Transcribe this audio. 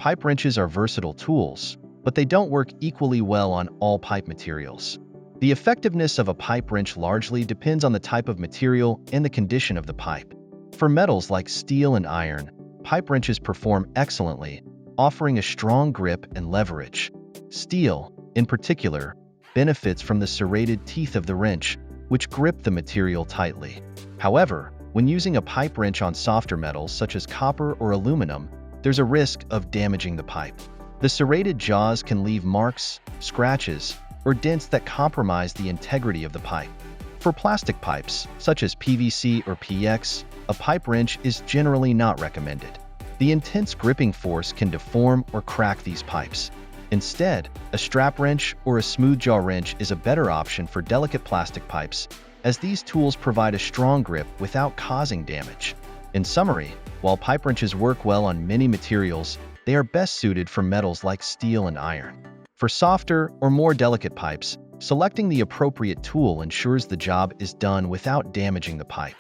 Pipe wrenches are versatile tools, but they don't work equally well on all pipe materials. The effectiveness of a pipe wrench largely depends on the type of material and the condition of the pipe. For metals like steel and iron, pipe wrenches perform excellently, offering a strong grip and leverage. Steel, in particular, benefits from the serrated teeth of the wrench, which grip the material tightly. However, when using a pipe wrench on softer metals such as copper or aluminum, there's a risk of damaging the pipe. The serrated jaws can leave marks, scratches, or dents that compromise the integrity of the pipe. For plastic pipes, such as PVC or PEX, a pipe wrench is generally not recommended. The intense gripping force can deform or crack these pipes. Instead, a strap wrench or a smooth jaw wrench is a better option for delicate plastic pipes, as these tools provide a strong grip without causing damage. In summary, while pipe wrenches work well on many materials, they are best suited for metals like steel and iron. For softer or more delicate pipes, selecting the appropriate tool ensures the job is done without damaging the pipe.